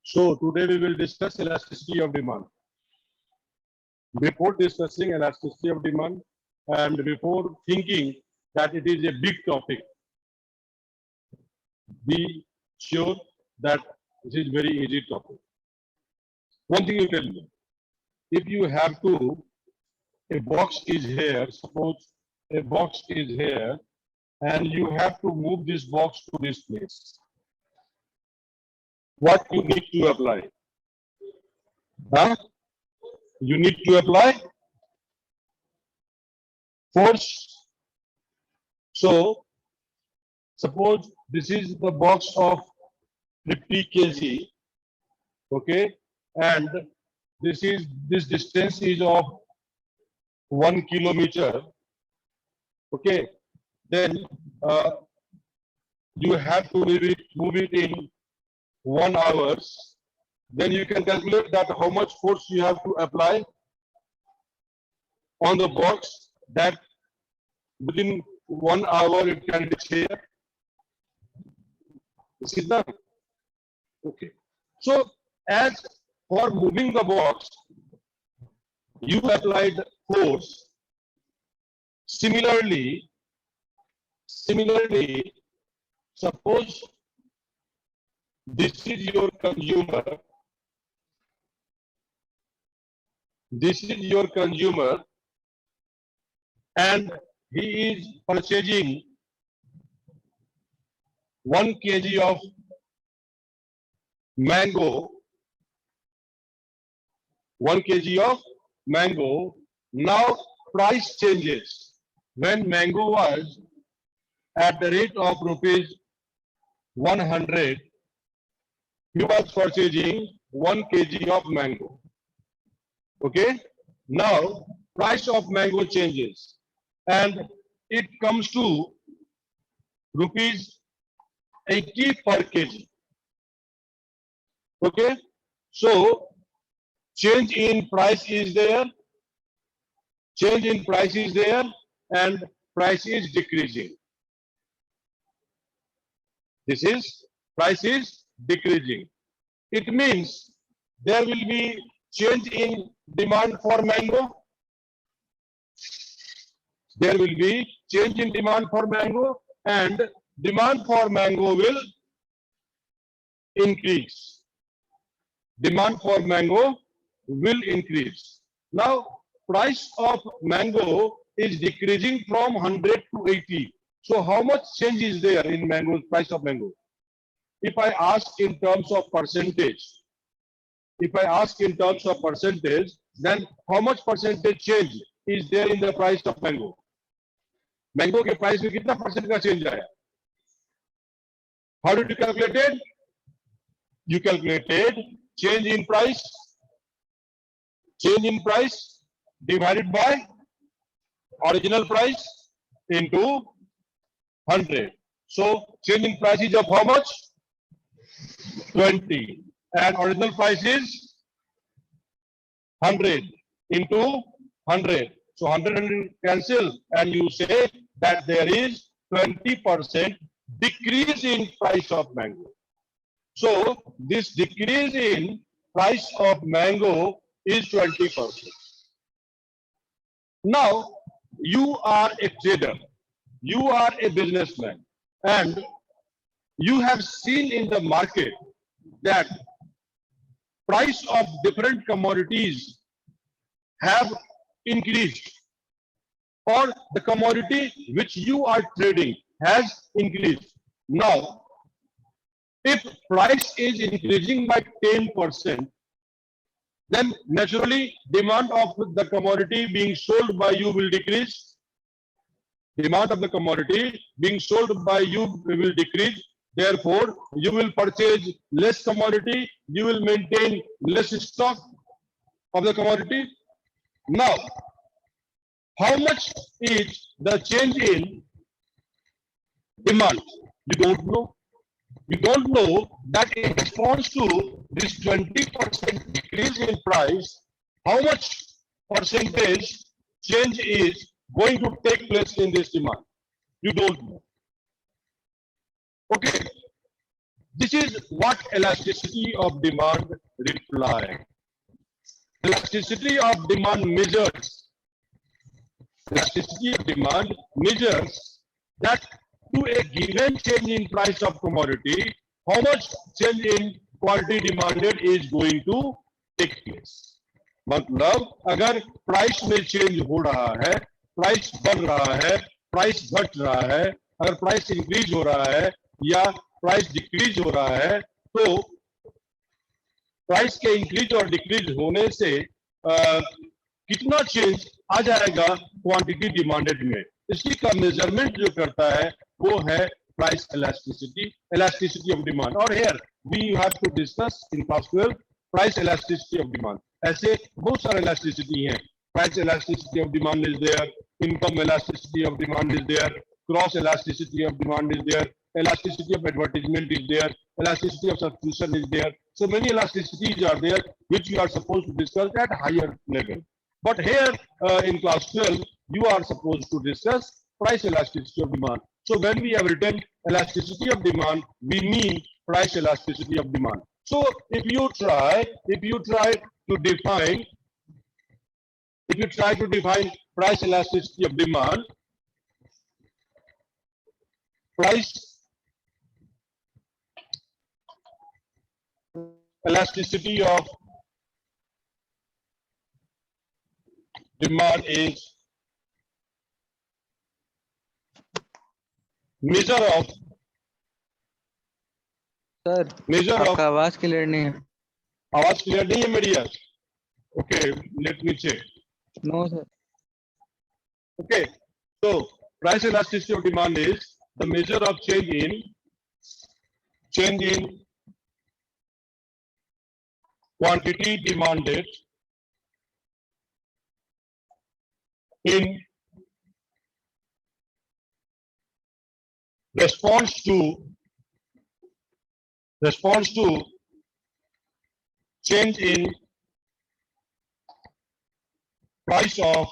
So today we will discuss elasticity of demand. Before discussing elasticity of demand and before thinking that it is a big topic, be sure that this is very easy topic. One thing you tell me, if you have to, a box is here, suppose a box is here, and you have to move this box to this place. What you need to apply? Huh? You need to apply force. So, suppose this is the box of 50 kg, okay, and this distance is of 1 kilometer, okay. Then you have to move it in 1 hour. Then you can calculate that how much force you have to apply on the box, that within 1 hour it can reach here. This is done. Okay. So as for moving the box, you applied force. Similarly, suppose this is your consumer. This is your consumer, and he is purchasing 1 kg of mango. 1 kg of mango. Now price changes. When mango was at the rate of rupees 100, he was purchasing 1 kg of mango. Okay. Now price of mango changes and it comes to rupees 80 per kg. Okay. So change in price is there. Change in price is there and price is decreasing. This is price is decreasing. It means there will be change in demand for mango. There will be change in demand for mango and demand for mango will increase. Demand for mango will increase. Now price of mango is decreasing from 100 to 80. So how much change is there in mango, price of mango? If I ask in terms of percentage, then how much percentage change is there in the price of mango? Mango के price में कितना percent का change आया? How did you calculate it? You calculated change in price divided by original price into 100. So change in price is of how much? 20. And original price is 100 into 100. So 100 cancel and you say that there is 20% decrease in price of mango. So this decrease in price of mango is 20%. Now you are a trader, you are a businessman, and you have seen in the market that price of different commodities have increased, or the commodity which you are trading has increased. Now, if price is increasing by 10%, then naturally demand of the commodity being sold by you will decrease. Demand of the commodity being sold by you will decrease. Therefore, you will purchase less commodity, you will maintain less stock of the commodity. Now, how much is the change in demand? You don't know. You don't know that in response to this 20% decrease in price, how much percentage change is going to take place in this demand. You don't know. Okay. This is what elasticity of demand reply. Elasticity of demand measures. Elasticity of demand measures that to a given change in price of commodity, how much change in quantity demanded is going to take place. मतलब अगर price में change हो रहा है, price बढ़ रहा है, price घट रहा है, अगर प्राइस इंक्रीज हो रहा है या प्राइस डिक्रीज हो रहा है, तो प्राइस के इंक्रीज और डिक्रीज होने से कितना चेंज आ जाएगा क्वांटिटी डिमांडेड में, इसी का मेजरमेंट जो करता है वो है प्राइस elasticity of demand. और here we have to discuss in class 12 price elasticity of demand. ऐसे बहुत सारे elasticity हैं. Price elasticity of demand is there, income elasticity of demand is there, cross elasticity of demand is there, elasticity of advertisement is there, elasticity of substitution is there. So many elasticities are there which you are supposed to discuss at higher level. But here in class 12, you are supposed to discuss price elasticity of demand. So when we have written elasticity of demand, we mean price elasticity of demand. So if you try to define price elasticity of demand, price elasticity of demand is measure of sir measure of आपका आवाज clear नहीं है. आवाज clear नहीं है मेरी यार. Okay, let me check. No sir. Okay, so price elasticity of demand is the measure of change in quantity demanded in response to change in price of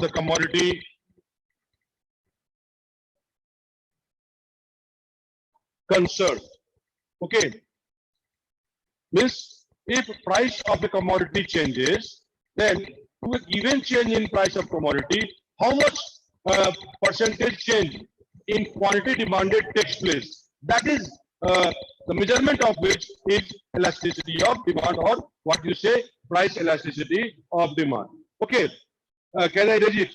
the commodity concerned. Okay, means if price of the commodity changes, then to a given change in price of commodity, how much percentage change in quantity demanded takes place? That is the measurement of which is elasticity of demand, or what you say price elasticity of demand. Okay, can I read it?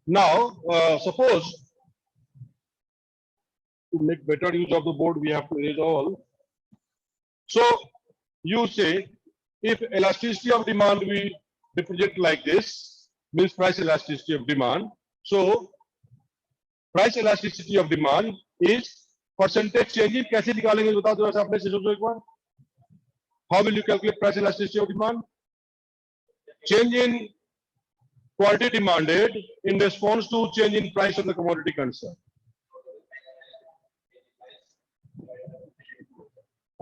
Now, suppose to make better use of the board, we have to erase all. So you say if elasticity of demand we represent like this, means price elasticity of demand. So price elasticity of demand is percentage change in. कैसे निकालेंगे बताओ थोड़ा सा अपने से सोचो एक बार. How will you calculate price elasticity of demand? Change in quantity demanded in response to change in price of the commodity concerned.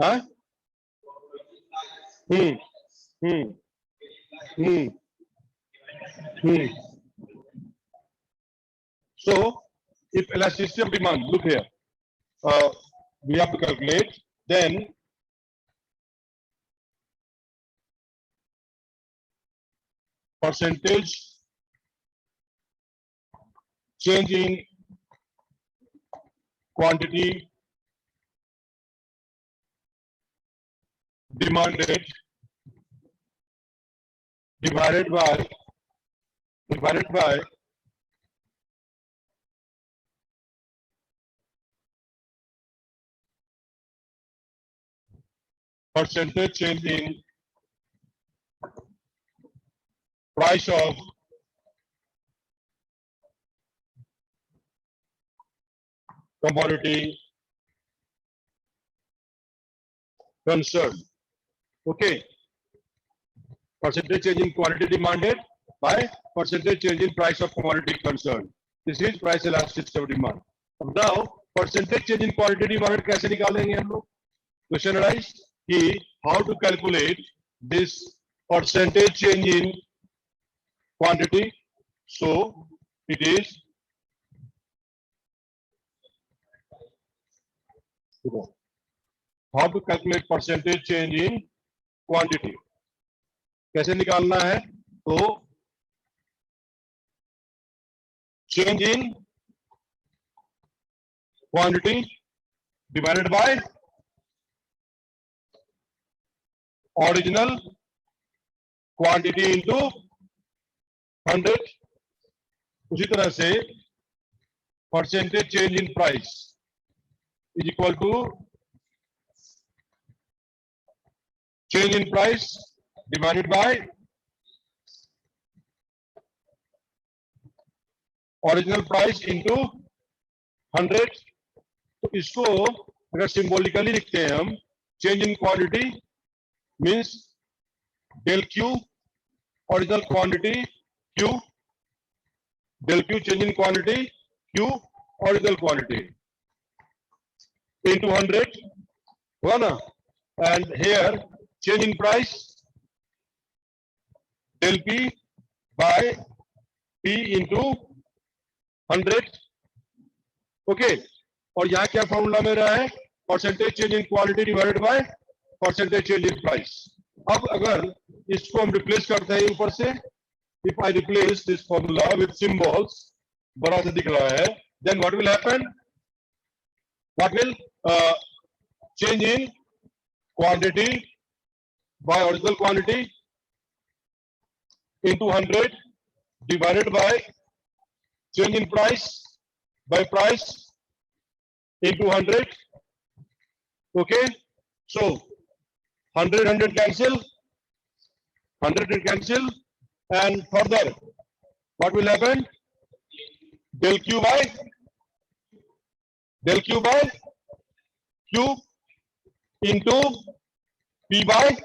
Huh? So if elasticity of demand, look here, we have to calculate, then percentage change in quantity demanded divided by percentage change in price of commodity concerned. Okay, percentage change in quantity demanded by percentage change in price of commodity concerned. This is price elasticity of demand. Now percentage change in quantity demanded कैसे निकालेंगे हम लोग? Question arise कि how to calculate this percentage change in quantity. So it is How to calculate percentage change in quantity? कैसे निकालना है? तो change in quantity divided by original quantity into 100. उसी तरह से percentage change in price is equal to change in price divided by original price into 100. तो इसको अगर सिंबॉलिकली लिखते हैं हम, change in quantity means del Q original quantity Q, del Q change in quantity Q original quantity into 100 हुआ ना, and here change in price del P by P into 100. Okay, और यहाँ क्या फॉर्मूला मेरा है? Percentage change in quality divided by percentage change in price. अब अगर इसको हम रिप्लेस करते हैं ऊपर से, if I replace this formula with symbols, बड़ा सा दिख रहा है, then what will happen? What will change in quantity by original quantity into 100 divided by change in price by price into 100. Okay, so 100 cancel, 100 cancel, and further what will happen? Del Q by Q into P by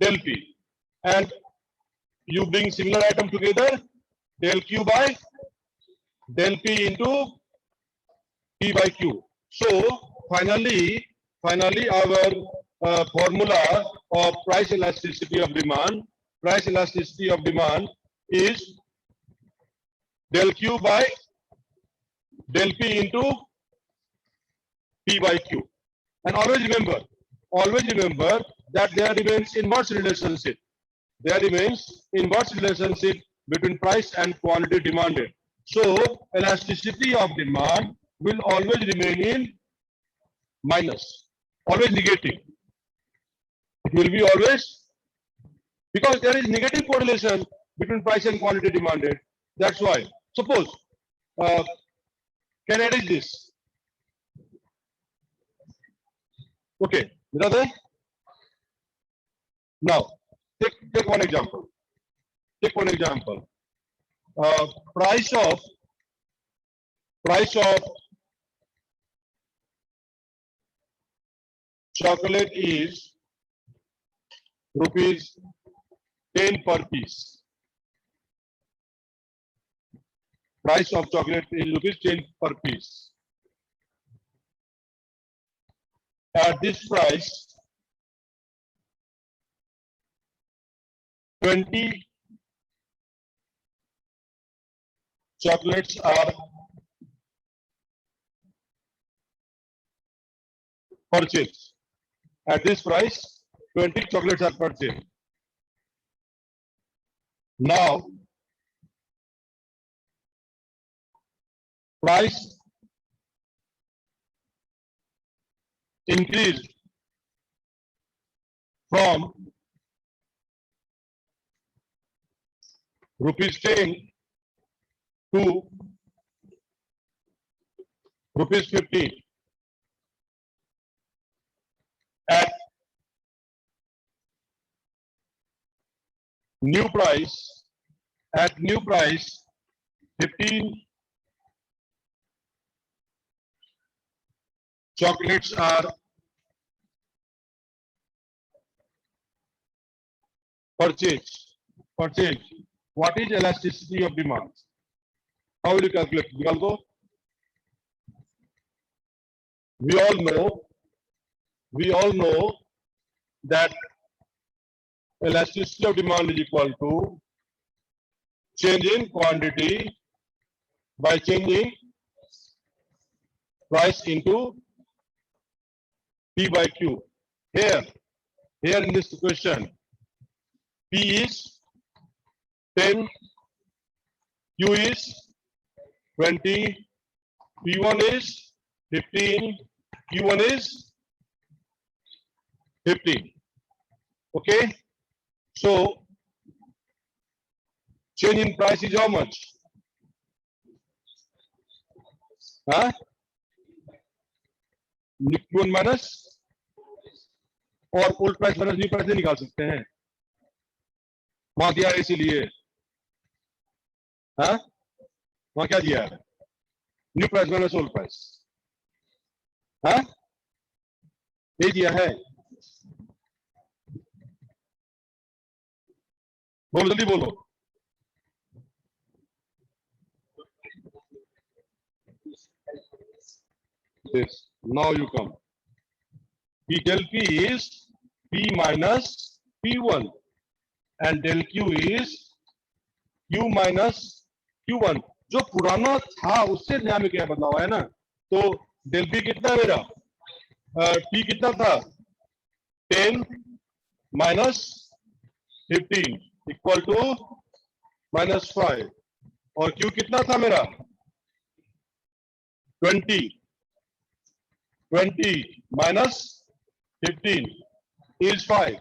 del P, and you bring similar item together, del Q by del P into P by Q. So finally our formula of price elasticity of demand is del Q by del P into P by Q. And always remember that there remains inverse relationship. There remains inverse relationship between price and quantity demanded. So elasticity of demand will always remain in minus, always negative. It will be always, because there is negative correlation between price and quantity demanded. That's why. Suppose, can I arrange this? Okay, brother. Now, take one example. Price of chocolate is ₹10 per piece. Price of chocolate is ₹10 per piece. At this price, 20 chocolates are purchased. At this price, 20 chocolates are purchased. Now, price increased from ₹10 to ₹15. At new price, 15 chocolates are purchased. What is elasticity of demand? How will you calculate? Vikalpo? We all know that elasticity of demand is equal to change in quantity by change in price into P by Q. Here in this question, P is 10, Q is 20, P1 is 15, Q1 is 15. Okay, so change in price is how much? Huh? Q1 minus और old price minus new price नहीं निकाल सकते हैं, वहां दिया है इसीलिए। हाँ, वहां क्या दिया है? New price minus old price. हाँ, ये दिया है। बोलो, जल्दी बोलो। This. Now you come. P del P is P minus P1 and del Q is Q minus Q1. जो पुराना था उससे नया में क्या बदलाव है ना, तो del P कितना मेरा, P कितना था 10 minus 15 इक्वल टू -5 और Q कितना था मेरा 20 minus 15 is 5.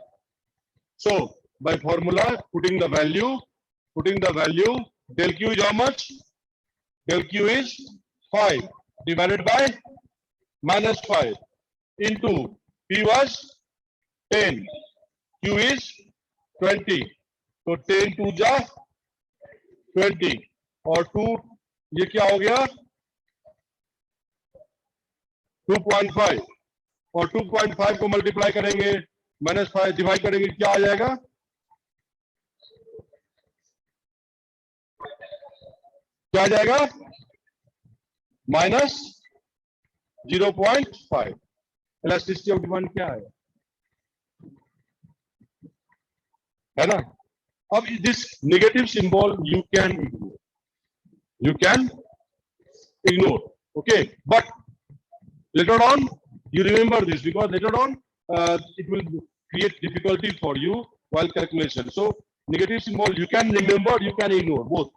So by formula putting the value del Q is how much? Del Q is 5 divided by -5 into P was 10, Q is 20. तो 10 2 जा 20 और 2 ये क्या हो गया 2.5 और 2.5 को मल्टीप्लाई करेंगे -5 डिवाइड करेंगे क्या आ जाएगा, क्या आ जाएगा -0.5। इलास्टिसिटी ऑफ डिमांड क्या है ना। अब this negative symbol you can ignore, okay, but later on you remember this because later on it will create difficulty for you while calculation. So negative symbol you can remember, you can ignore both.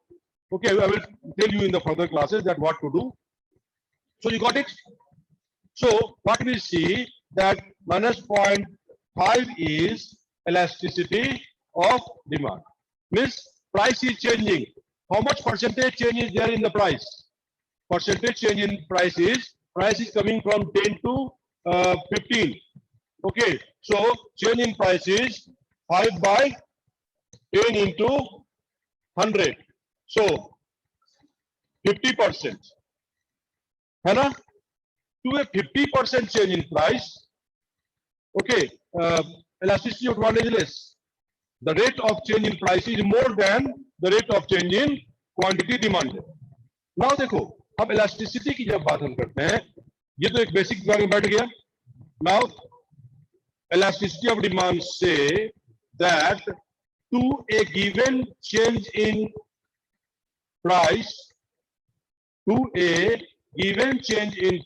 Okay, I will tell you in the further classes that what to do. So you got it. So what we see that -0.5 is elasticity of demand, means price is changing. How much percentage change is there in the price? Percentage change in price is coming from 10 to 15. Okay, so change in price is 5 by 10 into 100. So 50%. है ना? To a 50% change in price. Okay, elasticity of demand is less. The rate of change in price is more than the rate of change in quantity demanded. Now देखो, अब elasticity की जब बात हम करते हैं, ये तो एक बेसिक दिमाग में बैठ गया। नाउ इलास्टिसिटी ऑफ डिमांड से that to a given change in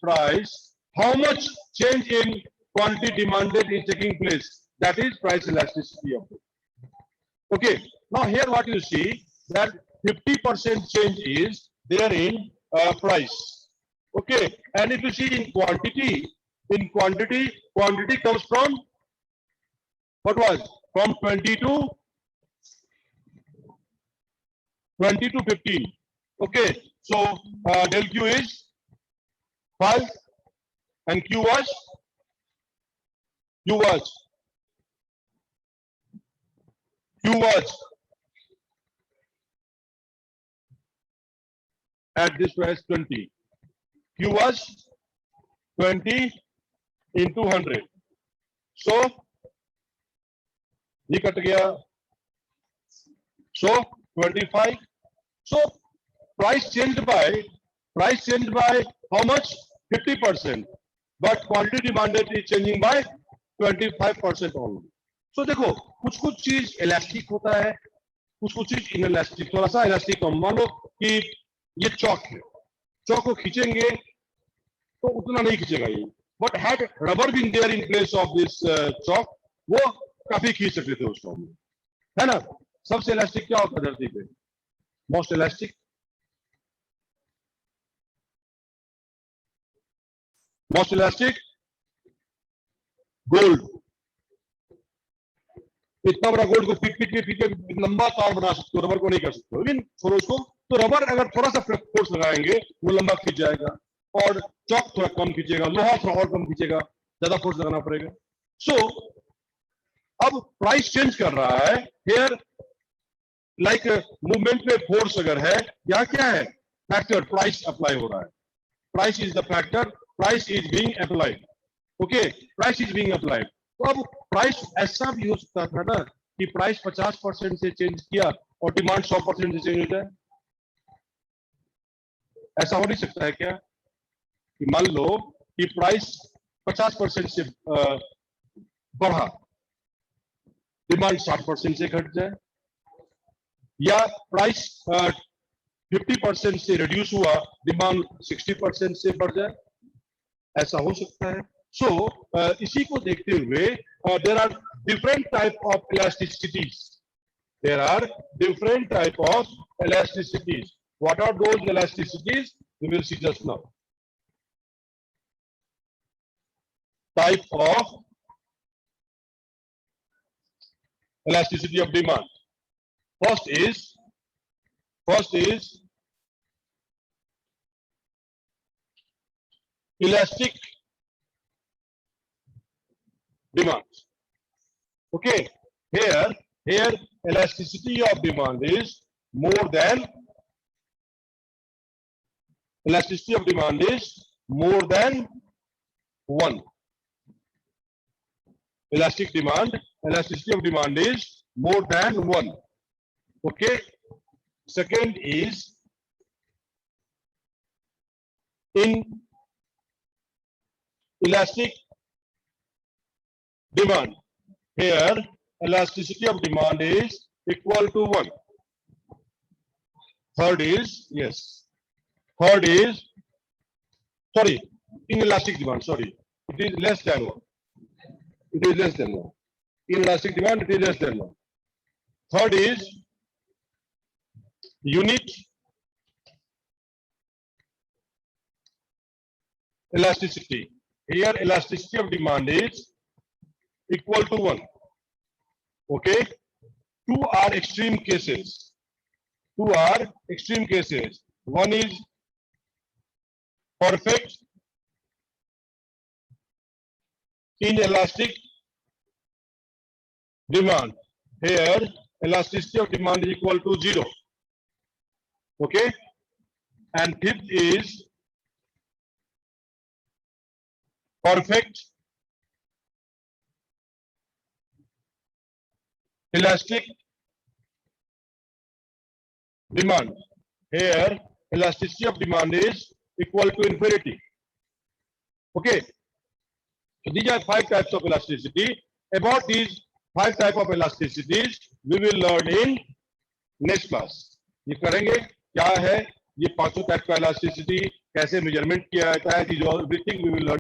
price, how much change in quantity demanded is taking place, that is price elasticity of demand. Okay, now here what you see that 50% change is there in price. Okay, and if you see in quantity comes from what was from 20 to 15. Okay, so del Q is 5 and Q was at this price 20. Q was 20 into 100. So ये cut गया, so 25. So price changed by how much? 50%, but quantity demanded is changing by 25% only. So देखो कुछ चीज elastic होता है, कुछ चीज inelastic, थोड़ा सा इलास्टिक कम। मान लो कि ये चौक है, चौक को खींचेंगे तो उतना नहीं खींचेगा ये, but had rubber been there in place of this chalk, वो काफी खींच सकते थे उसको, है ना। सबसे इलास्टिक क्या होता है धरती पे? Most elastic, most elastic gold. इतना बड़ा गोल्ड को पीट पीट के लंबा तार बना सकते हो, रबर को नहीं कर सकते हो। लेकिन फोर्स को, तो रबर अगर थोड़ा सा फोर्स लगाएंगे वो लंबा खींच जाएगा, और चॉक थोड़ा कम खींचेगा, लोहा थोड़ा और कम खींचेगा, ज्यादा फोर्स लगाना पड़ेगा। सो अब प्राइस चेंज कर रहा है हेयर, लाइक मूवमेंट में फोर्स अगर है, यहाँ क्या है? फैक्टर, प्राइस अप्लाई हो रहा है। Price is the factor, price is being applied, okay, price is being applied. तो अब प्राइस ऐसा भी हो सकता था ना कि प्राइस 50% से चेंज किया और डिमांड 100% से चेंज हो जाए। ऐसा हो नहीं सकता है क्या कि मान लो कि प्राइस 50% से बढ़ा, डिमांड 60% से घट जाए, या प्राइस 50% से रिड्यूस हुआ, डिमांड 60% से बढ़ जाए, ऐसा हो सकता है। सो इसी को देखते हुए there are different type of elasticities, there are different type of elasticities. What are those elasticities? We will see just now. Type of elasticity of demand. First is elastic demand. Okay, here elasticity of demand is more than one. Elasticity of demand is more than one. Okay. Second is in elastic demand. Here elasticity of demand is equal to 1. Third is inelastic demand, it is less than 1. It is less than 1. Inelastic demand, it is less than 1. Third is unit elasticity. Here elasticity of demand is equal to 1. Okay. Two are extreme cases. One is perfect inelastic demand. Here elasticity of demand is equal to 0. Okay. And fifth is perfect elastic demand. Here elasticity of demand is equal to infinity. Okay. So these are 5 types of elasticity. About these 5 types of elasticities we will learn in next class. ये करेंगे क्या है ये 500 type का elasticity, कैसे measurement किया जाता है, एवरीथिंग वी विल लर्न